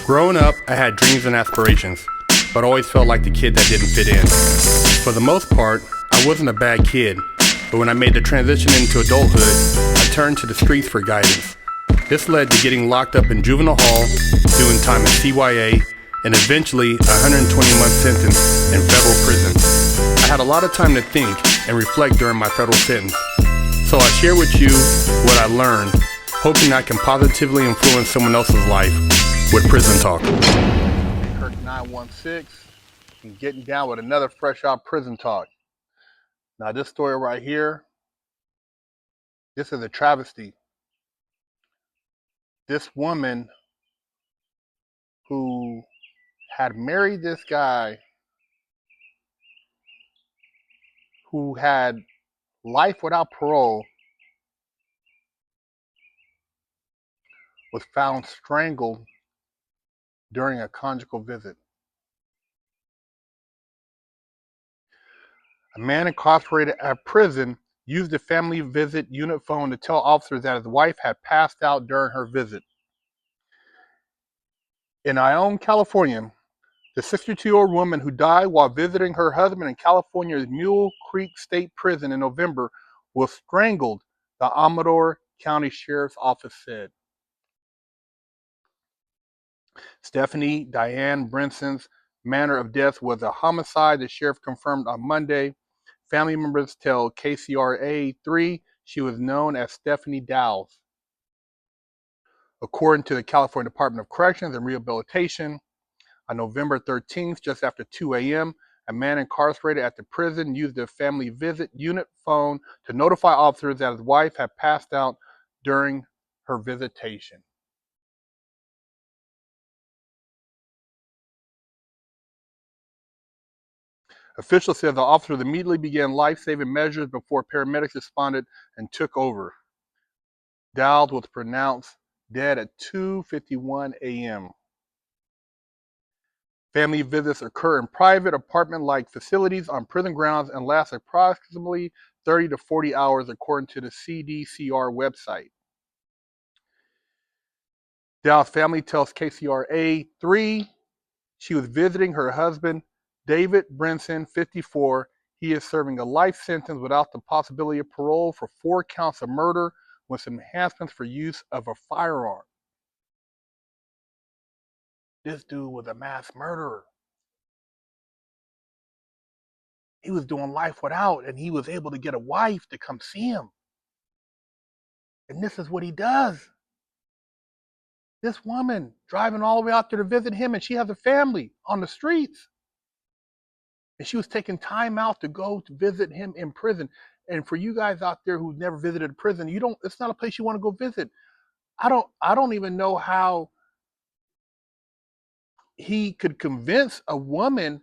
Growing up, I had dreams and aspirations, but always felt like the kid that didn't fit in. For the most part, I wasn't a bad kid, but when I made the transition into adulthood, I turned to the streets for guidance. This led to getting locked up in juvenile hall, doing time in CYA, and eventually a 120-month sentence in federal prison. I had a lot of time to think and reflect during my federal sentence, so I share with you what I learned, hoping I can positively influence someone else's life with Prison Talk. Kirk 916 and getting down with another fresh out Prison Talk. Now this story right here, this is a travesty. This woman who had married this guy who had life without parole was found strangled during a conjugal visit. A man incarcerated at prison used the family visit unit phone to tell officers that his wife had passed out during her visit. In Ione, California, the 62-year-old woman who died while visiting her husband in California's Mule Creek State Prison in November was strangled, the Amador County Sheriff's Office said. Stephanie Diane Brinson's manner of death was a homicide, the sheriff confirmed on Monday. Family members tell KCRA 3 she was known as Stephanie Dowles. According to the California Department of Corrections and Rehabilitation, on November 13th, just after 2 a.m., a man incarcerated at the prison used the family visit unit phone to notify officers that his wife had passed out during her visitation. Officials said the officers immediately began life-saving measures before paramedics responded and took over. Dowd was pronounced dead at 2:51 a.m. Family visits occur in private apartment-like facilities on prison grounds and last approximately 30 to 40 hours, according to the CDCR website. Dowd's family tells KCRA 3 she was visiting her husband, David Brinson, 54. He is serving a life sentence without the possibility of parole for 4 counts of murder with some enhancements for use of a firearm. This dude was a mass murderer. He was doing life without, and he was able to get a wife to come see him. And this is what he does. This woman driving all the way out there to visit him, and she has a family on the streets. And she was taking time out to go to visit him in prison. And for you guys out there who've never visited a prison, it's not a place you want to go visit. I don't even know how he could convince a woman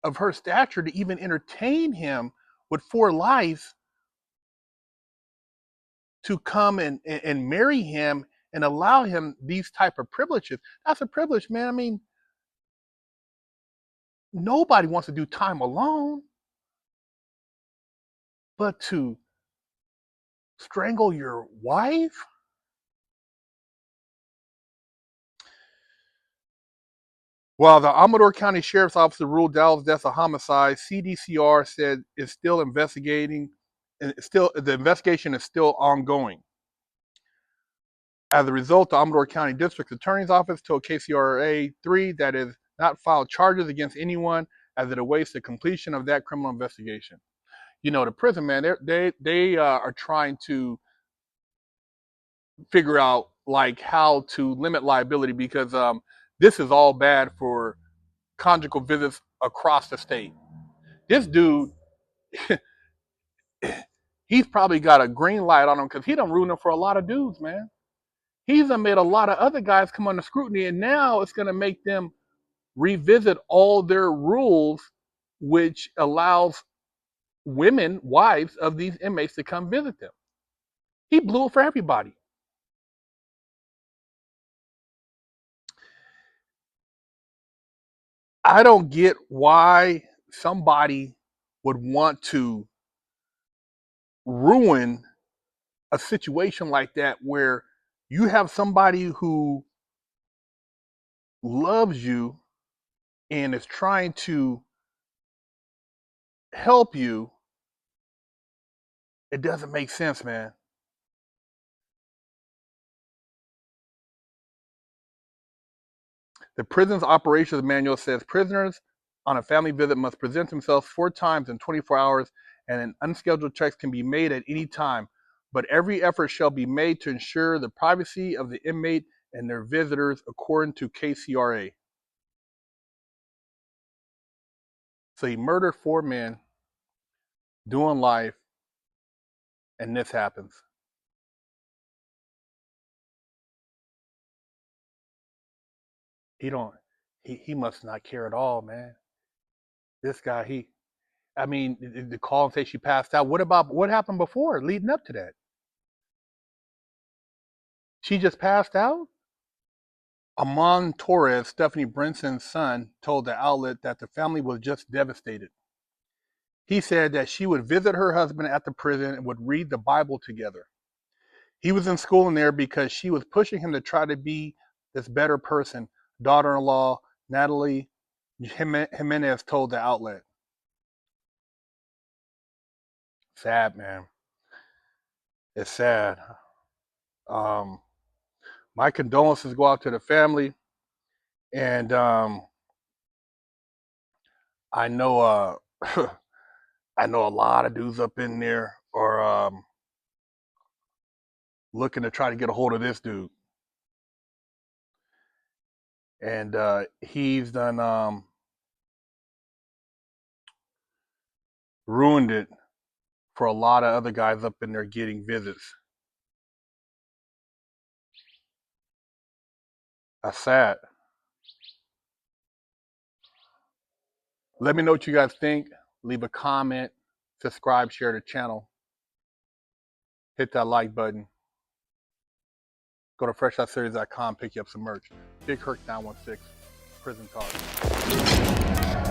of her stature to even entertain him with 4 lives to come and marry him and allow him these type of privileges. That's a privilege, man. I mean, nobody wants to do time alone, but to strangle your wife? While the Amador County Sheriff's Office ruled Dowd's death a homicide, CDCR said it's still investigating, and the investigation is still ongoing. As a result, the Amador County District Attorney's Office told KCRA 3 that it has not filed charges against anyone as it awaits the completion of that criminal investigation. You know, the prison, man, they are trying to figure out like how to limit liability because this is all bad for conjugal visits across the state. This dude, he's probably got a green light on him because he done ruined him for a lot of dudes, man. He's done made a lot of other guys come under scrutiny, and now it's going to make them revisit all their rules, which allows women, wives of these inmates, to come visit them. He blew it for everybody. I don't get why somebody would want to ruin a situation like that where you have somebody who loves you and is trying to help you, it doesn't make sense, man. The prison's operations manual says prisoners on a family visit must present themselves 4 times in 24 hours, and an unscheduled checks can be made at any time. But every effort shall be made to ensure the privacy of the inmate and their visitors, according to KCRA. So he murdered 4 men, doing life, and this happens. He don't. He must not care at all, man. This guy, he. I mean, the call and say she passed out. What happened before, leading up to that? She just passed out. Amon Torres, Stephanie Brinson's son, told the outlet that the family was just devastated. He said that she would visit her husband at the prison and would read the Bible together. He was in school in there because she was pushing him to try to be this better person, daughter-in-law Natalie Jimenez told the outlet. Sad, man. It's sad. Um, my condolences go out to the family, and I know I know a lot of dudes up in there are looking to try to get a hold of this dude, and he's done ruined it for a lot of other guys up in there getting visits. That's sad. Let me know what you guys think. Leave a comment, subscribe, share the channel, hit that like button. Go to freshlightseries.com, pick you up some merch. Big Herc 916, Prison Talk.